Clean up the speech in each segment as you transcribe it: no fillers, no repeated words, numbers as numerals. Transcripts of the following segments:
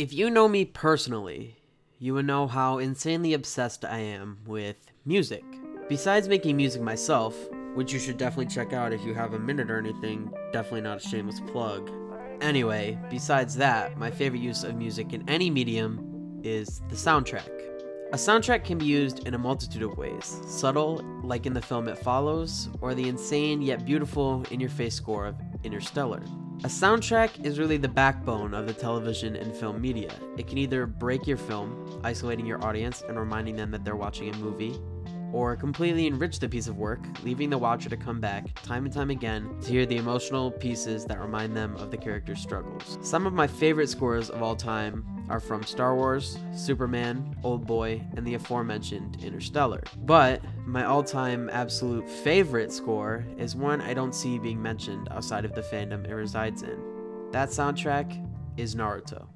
If you know me personally, you would know how insanely obsessed I am with music. Besides making music myself, which you should definitely check out if you have a minute or anything, definitely not a shameless plug. Anyway, besides that, my favorite use of music in any medium is the soundtrack. A soundtrack can be used in a multitude of ways, subtle, like in the film It Follows, or the insane yet beautiful in-your-face score of Interstellar. A soundtrack is really the backbone of the television and film media. It can either break your film, isolating your audience and reminding them that they're watching a movie, or completely enrich the piece of work, leaving the watcher to come back time and time again to hear the emotional pieces that remind them of the character's struggles. Some of my favorite scores of all time are from Star Wars, Superman, Oldboy, and the aforementioned Interstellar. But my all-time absolute favorite score is one I don't see being mentioned outside of the fandom it resides in. That soundtrack is Naruto.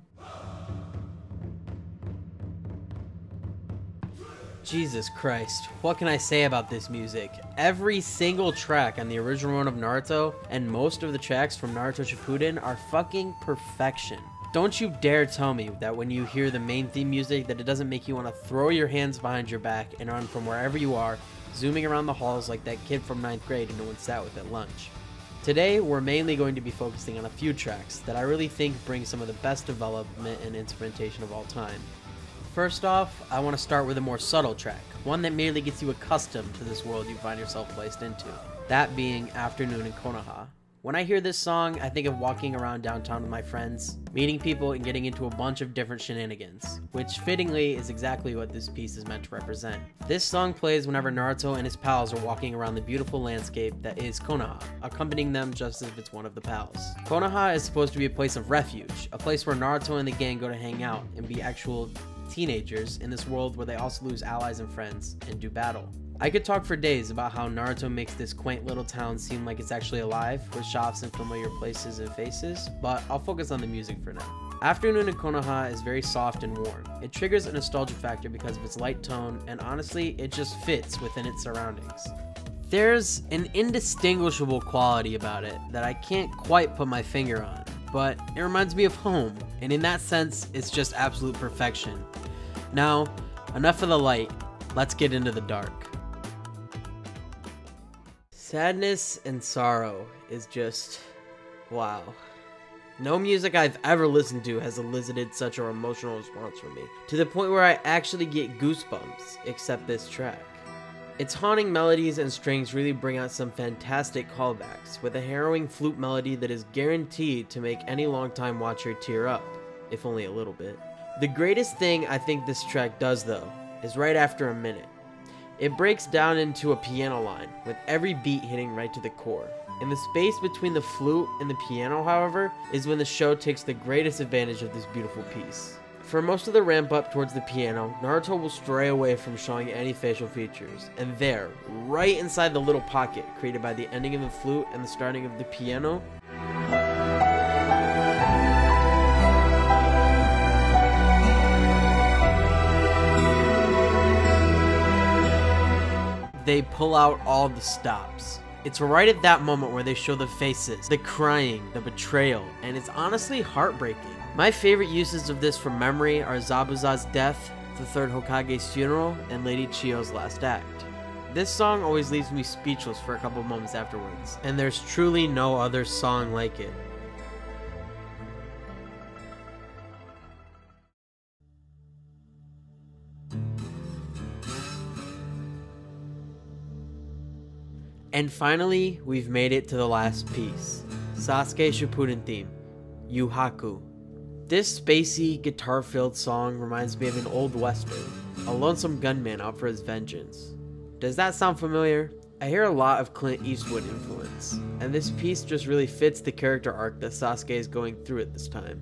Jesus Christ, what can I say about this music? Every single track on the original run of Naruto and most of the tracks from Naruto Shippuden are fucking perfection. Don't you dare tell me that when you hear the main theme music that it doesn't make you want to throw your hands behind your back and run from wherever you are, zooming around the halls like that kid from 9th grade who no one sat with at lunch. Today, we're mainly going to be focusing on a few tracks that I really think bring some of the best development and instrumentation of all time. First off, I want to start with a more subtle track, one that merely gets you accustomed to this world you find yourself placed into, that being Afternoon in Konoha. When I hear this song, I think of walking around downtown with my friends, meeting people and getting into a bunch of different shenanigans, which fittingly is exactly what this piece is meant to represent. This song plays whenever Naruto and his pals are walking around the beautiful landscape that is Konoha, accompanying them just as if it's one of the pals. Konoha is supposed to be a place of refuge, a place where Naruto and the gang go to hang out and be actual teenagers in this world where they also lose allies and friends and do battle. I could talk for days about how Naruto makes this quaint little town seem like it's actually alive, with shops and familiar places and faces, but I'll focus on the music for now. Afternoon in Konoha is very soft and warm. It triggers a nostalgia factor because of its light tone, and honestly, it just fits within its surroundings. There's an indistinguishable quality about it that I can't quite put my finger on, but it reminds me of home, and in that sense, it's just absolute perfection. Now, enough of the light, let's get into the dark. Sadness and sorrow is just, wow. No music I've ever listened to has elicited such an emotional response from me, to the point where I actually get goosebumps, except this track. Its haunting melodies and strings really bring out some fantastic callbacks, with a harrowing flute melody that is guaranteed to make any longtime watcher tear up, if only a little bit. The greatest thing I think this track does though, is right after a minute. It breaks down into a piano line, with every beat hitting right to the core. In the space between the flute and the piano, however, is when the show takes the greatest advantage of this beautiful piece. For most of the ramp up towards the piano, Naruto will stray away from showing any facial features, and there, right inside the little pocket created by the ending of the flute and the starting of the piano, they pull out all the stops. It's right at that moment where they show the faces, the crying, the betrayal, and it's honestly heartbreaking. My favorite uses of this from memory are Zabuza's death, the third Hokage's funeral, and Lady Chiyo's last act. This song always leaves me speechless for a couple moments afterwards, and there's truly no other song like it. And finally, we've made it to the last piece. Sasuke Shippuden theme, Yuhaku. This spacey, guitar-filled song reminds me of an old western, a lonesome gunman out for his vengeance. Does that sound familiar? I hear a lot of Clint Eastwood influence, and this piece just really fits the character arc that Sasuke is going through at this time.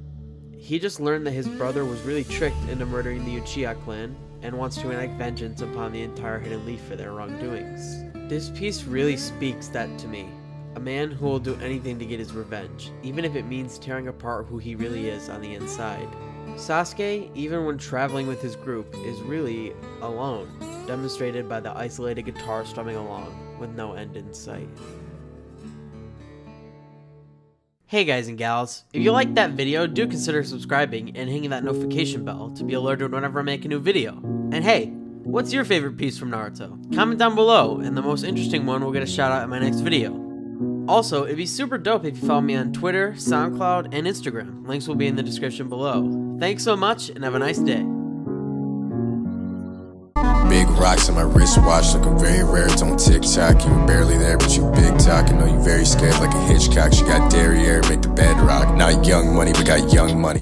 He just learned that his brother was really tricked into murdering the Uchiha clan, and wants to enact vengeance upon the entire Hidden Leaf for their wrongdoings. This piece really speaks that to me. A man who will do anything to get his revenge, even if it means tearing apart who he really is on the inside. Sasuke, even when traveling with his group, is really alone, demonstrated by the isolated guitar strumming along with no end in sight. Hey guys and gals, if you liked that video, do consider subscribing and hitting that notification bell to be alerted whenever I make a new video. And hey, what's your favorite piece from Naruto? Comment down below, and the most interesting one will get a shout out in my next video. Also, it'd be super dope if you follow me on Twitter, SoundCloud, and Instagram. Links will be in the description below. Thanks so much, and have a nice day. Big rocks on my wristwatch, looking very rare. It's on TikTok. You were barely there, but you big talk. I know you very scared like a Hitchcock. She got derriere, make the bed rock. Not young money, but got young money.